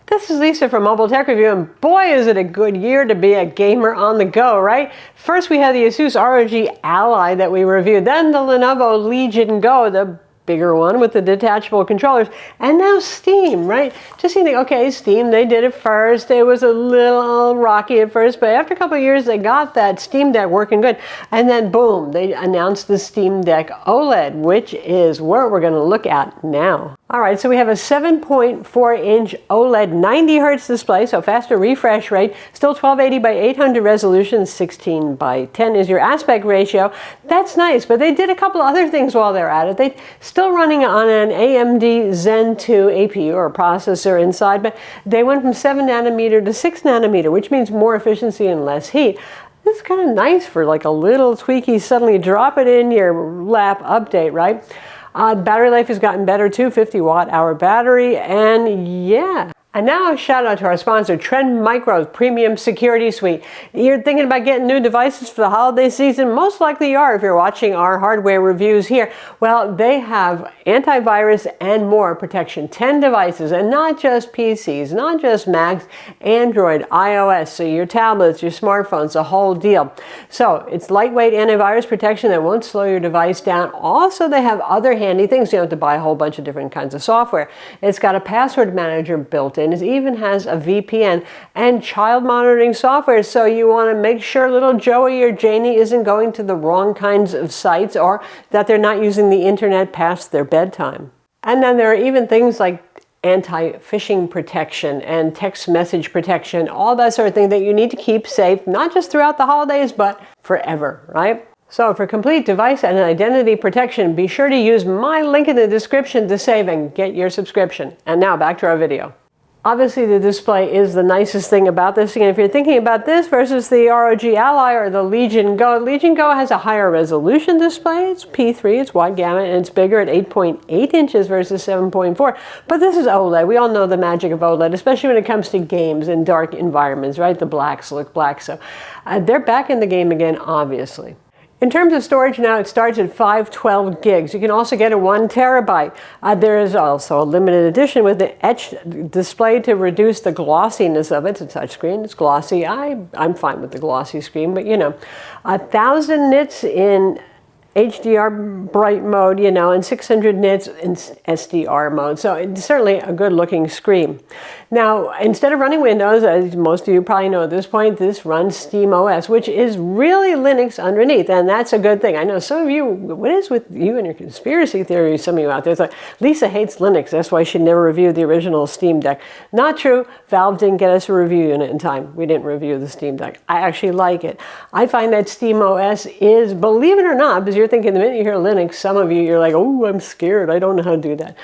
This is Lisa from Mobile Tech Review, and boy is it a good year to be a gamer on the go, right? First we had the Asus ROG Ally that we reviewed, then the Lenovo Legion Go, the bigger one with the detachable controllers, and now Steam, right? Just you think, okay, Steam, they did it first. It was a little rocky at first, but after a couple of years, they got that Steam Deck working good. And then boom, they announced the Steam Deck OLED, which is what we're gonna look at now. All right, so we have a 7.4-inch OLED 90 Hz display, so faster refresh rate, still 1280 by 800 resolution, 16 by 10 is your aspect ratio. That's nice, but they did a couple other things while they're at it. They still running on an AMD Zen 2 APU or processor inside, but they went from 7 nanometer to 6 nanometer, which means more efficiency and less heat. This is kind of nice for like a little tweaky, suddenly drop it in your lap update, right? Battery life has gotten better too, 50 watt-hour battery, and yeah. And now a shout out to our sponsor, Trend Micro's Premium Security Suite. You're thinking about getting new devices for the holiday season? Most likely you are if you're watching our hardware reviews here. Well, they have antivirus and more protection. 10 devices, and not just PCs, not just Macs, Android, iOS, so your tablets, your smartphones, the whole deal. So it's lightweight antivirus protection that won't slow your device down. Also, they have other handy things. You don't have to buy a whole bunch of different kinds of software. It's got a password manager built in. It even has a VPN and child monitoring software, so you want to make sure little Joey or Janie isn't going to the wrong kinds of sites or that they're not using the internet past their bedtime. And then there are even things like anti-phishing protection and text message protection, all that sort of thing that you need to keep safe, not just throughout the holidays, but forever, right? So for complete device and identity protection, be sure to use my link in the description to save and get your subscription. And now back to our video. Obviously the display is the nicest thing about this. And if you're thinking about this versus the ROG Ally or the Legion Go has a higher resolution display. It's P3, it's wide gamut, and it's bigger at 8.8 inches versus 7.4. But this is OLED. We all know the magic of OLED, especially when it comes to games in dark environments, right? The blacks look black. So they're back in the game again, obviously. In terms of storage now, it starts at 512 gigs. You can also get a 1 terabyte. There is also a limited edition with the etched display to reduce the glossiness of it. It's a touchscreen, it's glossy. I'm fine with the glossy screen, but you know, 1,000 nits in HDR bright mode, you know, and 600 nits in SDR mode. So it's certainly a good looking screen. Now, instead of running Windows, as most of you probably know at this point, this runs SteamOS, which is really Linux underneath, and that's a good thing. I know some of you, what is with you and your conspiracy theories, some of you out there, it's like, Lisa hates Linux, that's why she never reviewed the original Steam Deck. Not true. Valve didn't get us a review unit in time. We didn't review the Steam Deck. I actually like it. I find that SteamOS is, believe it or not, because you're thinking the minute you hear Linux, some of you, you're like, oh, I'm scared, I don't know how to do that.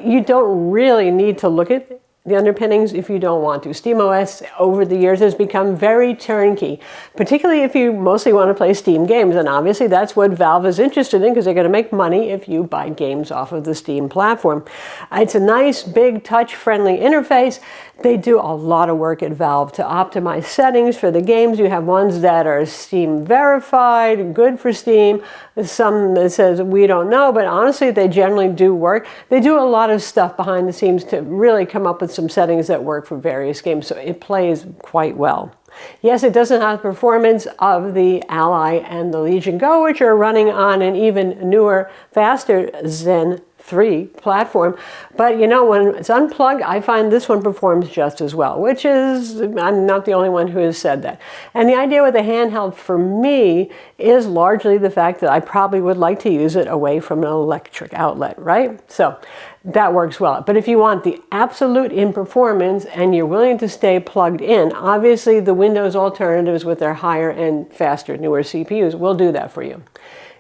You don't really need to look at the underpinnings if you don't want to. SteamOS over the years has become very turnkey, particularly if you mostly want to play Steam games, and obviously that's what Valve is interested in because they're going to make money if you buy games off of the Steam platform. It's a nice, big, touch-friendly interface. They do a lot of work at Valve to optimize settings for the games. You have ones that are Steam verified, good for Steam. Some that says we don't know, but honestly they generally do work. They do a lot of stuff behind the scenes to really come up with some settings that work for various games, so it plays quite well. Yes, it doesn't have the performance of the Ally and the Legion Go, which are running on an even newer, faster Zen 3 platform, but you know, when it's unplugged, I find this one performs just as well, which is, I'm not the only one who has said that. And the idea with the handheld for me is largely the fact that I probably would like to use it away from an electric outlet, right? So that works well. But if you want the absolute in performance and you're willing to stay plugged in, obviously the Windows alternatives with their higher and faster, newer CPUs will do that for you.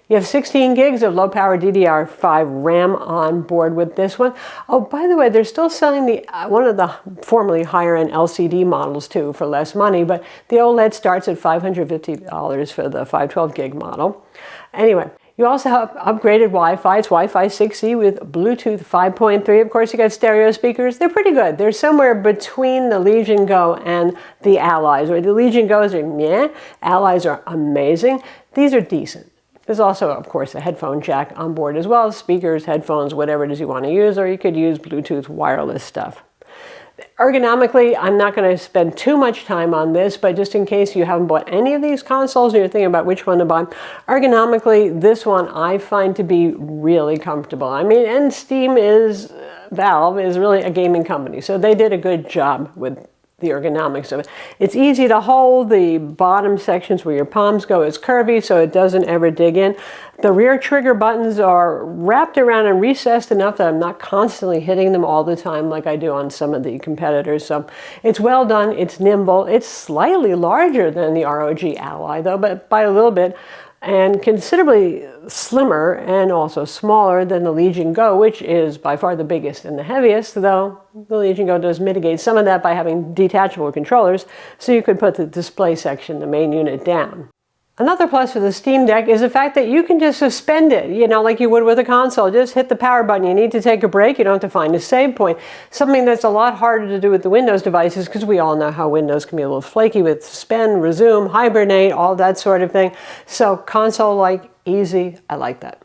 You have 16 gigs of low-power DDR5 RAM on board with this one. Oh, by the way, they're still selling the one of the formerly higher-end LCD models too for less money, but the OLED starts at $550 for the 512 gig model. Anyway, you also have upgraded Wi-Fi. It's Wi-Fi 6E with Bluetooth 5.3. Of course, you got stereo speakers. They're pretty good. They're somewhere between the Legion Go and the Allies. Where the Legion Go's are meh, Allies are amazing. These are decent. There's also, of course, a headphone jack on board as well, speakers, headphones, whatever it is you want to use, or you could use Bluetooth wireless stuff. Ergonomically, I'm not going to spend too much time on this, but just in case you haven't bought any of these consoles and you're thinking about which one to buy, ergonomically, this one I find to be really comfortable. I mean, and Valve is really a gaming company, so they did a good job with the ergonomics of it. It's easy to hold. The bottom sections where your palms go is curvy, so it doesn't ever dig in. The rear trigger buttons are wrapped around and recessed enough that I'm not constantly hitting them all the time like I do on some of the competitors. So it's well done, it's nimble. It's slightly larger than the ROG Ally though, but by a little bit, and considerably slimmer and also smaller than the Legion Go, which is by far the biggest and the heaviest, though the Legion Go does mitigate some of that by having detachable controllers, so you could put the display section, the main unit, down. Another plus for the Steam Deck is the fact that you can just suspend it, you know, like you would with a console. Just hit the power button. You need to take a break, you don't have to find a save point. Something that's a lot harder to do with the Windows devices, because we all know how Windows can be a little flaky with suspend, resume, hibernate, all that sort of thing. So console-like, easy, I like that.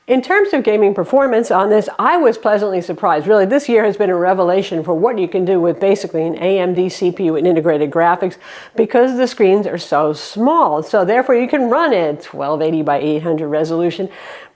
In terms of gaming performance on this, I was pleasantly surprised. Really, this year has been a revelation for what you can do with basically an AMD CPU and integrated graphics, because the screens are so small. So therefore you can run at 1280 by 800 resolution,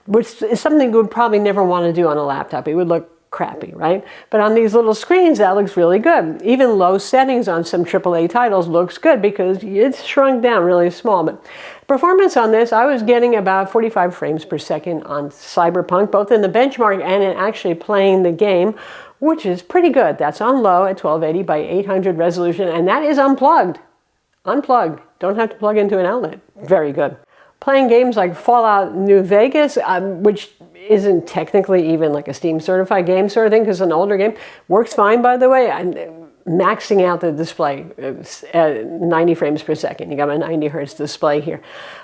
which is something you would probably never want to do on a laptop. It would look crappy, right? But on these little screens, that looks really good. Even low settings on some AAA titles looks good because it's shrunk down really small. But performance on this, I was getting about 45 frames per second on Cyberpunk, both in the benchmark and in actually playing the game, which is pretty good. That's on low at 1280 by 800 resolution, and that is unplugged. Unplugged. Don't have to plug into an outlet. Very good. Playing games like Fallout New Vegas, which isn't technically even like a Steam certified game sort of thing because it's an older game, works fine, by the way. I'm maxing out the display at 90 frames per second. You got my 90 hertz display here.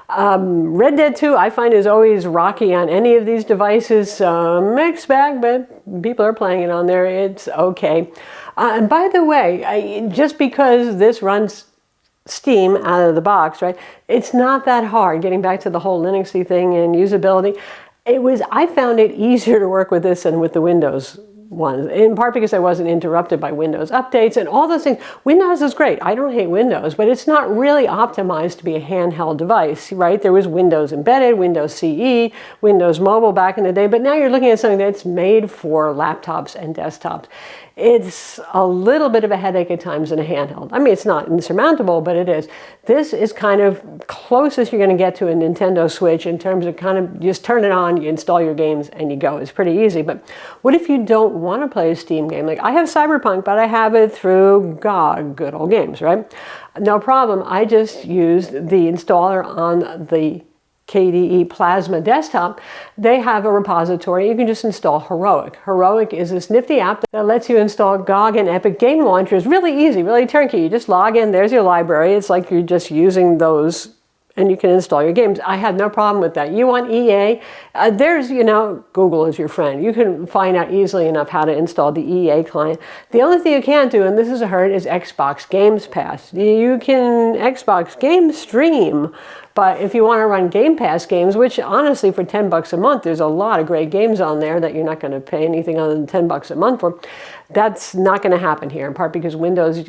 Red Dead 2 I find is always rocky on any of these devices. Mixed bag, but people are playing it on there. It's okay. And by the way, just because this runs Steam out of the box, right? It's not that hard, getting back to the whole Linuxy thing and usability. I found it easier to work with this than with the Windows ones, in part because I wasn't interrupted by Windows updates and all those things. Windows is great. I don't hate Windows, but it's not really optimized to be a handheld device, right? There was Windows Embedded, Windows CE, Windows Mobile back in the day, but now you're looking at something that's made for laptops and desktops. It's a little bit of a headache at times in a handheld. I mean, it's not insurmountable, but it is. This is kind of closest you're going to get to a Nintendo Switch in terms of kind of just turn it on, you install your games, and you go. It's pretty easy. But what if you don't want to play a Steam game? Like, I have Cyberpunk, but I have it through GOG, Good Old Games, right? No problem. I just used the installer on the KDE Plasma desktop. They have a repository. You can just install Heroic. Heroic is this nifty app that lets you install GOG and Epic game launchers. Really easy, really turnkey. You just log in, there's your library. It's like you're just using those and you can install your games. I had no problem with that. You want EA, there's, you know, Google is your friend. You can find out easily enough how to install the EA client. The only thing you can't do, and this is a hurt, is Xbox Games Pass. You can Xbox Game Stream, but if you want to run Game Pass games, which honestly for $10 a month, there's a lot of great games on there that you're not going to pay anything other than $10 a month for, that's not going to happen here, in part because Windows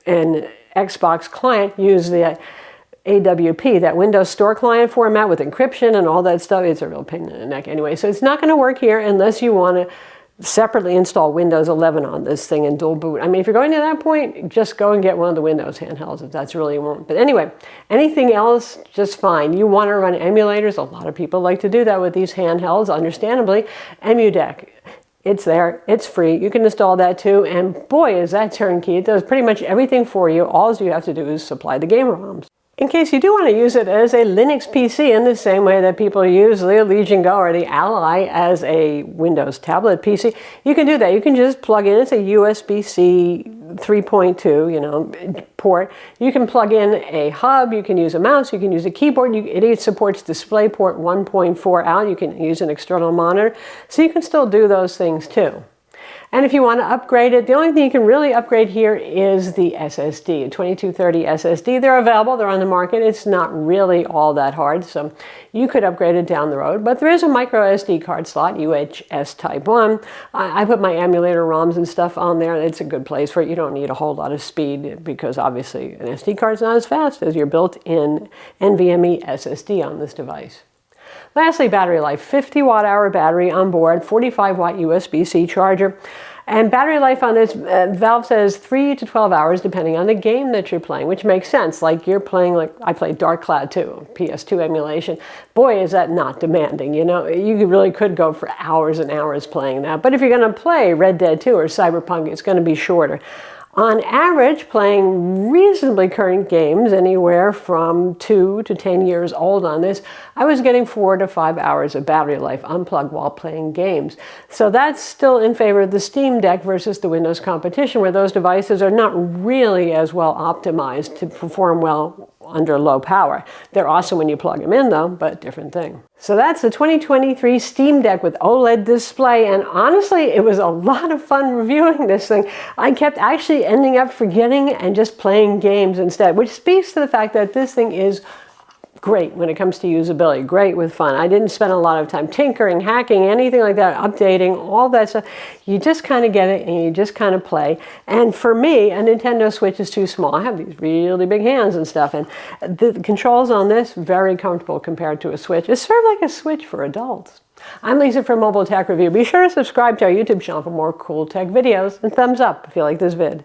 and Xbox client use the AWP, that Windows Store client format with encryption and all that stuff. It's a real pain in the neck anyway. So it's not going to work here unless you want to separately install Windows 11 on this thing and dual boot. I mean, if you're going to that point, just go and get one of the Windows handhelds if that's really what you want. But anyway, anything else, just fine. You want to run emulators. A lot of people like to do that with these handhelds, understandably. EmuDeck. It's there, it's free, you can install that too, and boy is that turnkey. It does pretty much everything for you. All you have to do is supply the game ROMs. In case you do want to use it as a Linux PC in the same way that people use the Legion Go or the Ally as a Windows tablet PC, you can do that. You can just plug in, it's a USB-C 3.2, you know, port. You can plug in a hub, you can use a mouse, you can use a keyboard. It supports DisplayPort 1.4 out. You can use an external monitor. So you can still do those things too. And if you want to upgrade it, the only thing you can really upgrade here is the SSD, a 2230 SSD. They're available, they're on the market. It's not really all that hard, so you could upgrade it down the road. But there is a micro SD card slot, UHS Type 1. I put my emulator ROMs and stuff on there. It's a good place for it. You don't need a whole lot of speed because obviously an SD card is not as fast as your built-in NVMe SSD on this device. Lastly, battery life. 50 watt-hour battery on board, 45 watt USB-C charger. And battery life on this, Valve says 3 to 12 hours depending on the game that you're playing, which makes sense. Like you're playing, like I played Dark Cloud 2, PS2 emulation. Boy, is that not demanding, you know? You really could go for hours and hours playing that. But if you're going to play Red Dead 2 or Cyberpunk, it's going to be shorter. On average, playing reasonably current games, anywhere from 2 to 10 years old on this, I was getting 4 to 5 hours of battery life unplugged while playing games. So that's still in favor of the Steam Deck versus the Windows competition, where those devices are not really as well optimized to perform well under low power. They're awesome when you plug them in though, but different thing. So that's the 2023 Steam Deck with OLED display, and honestly, it was a lot of fun reviewing this thing. I kept actually ending up forgetting and just playing games instead, which speaks to the fact that this thing is great when it comes to usability, great with fun. I didn't spend a lot of time tinkering, hacking, anything like that, updating, all that stuff. You just kind of get it and you just kind of play. And for me, a Nintendo Switch is too small. I have these really big hands and stuff, and the controls on this, very comfortable compared to a Switch. It's sort of like a Switch for adults. I'm Lisa from Mobile Tech Review. Be sure to subscribe to our YouTube channel for more cool tech videos, and thumbs up if you like this vid.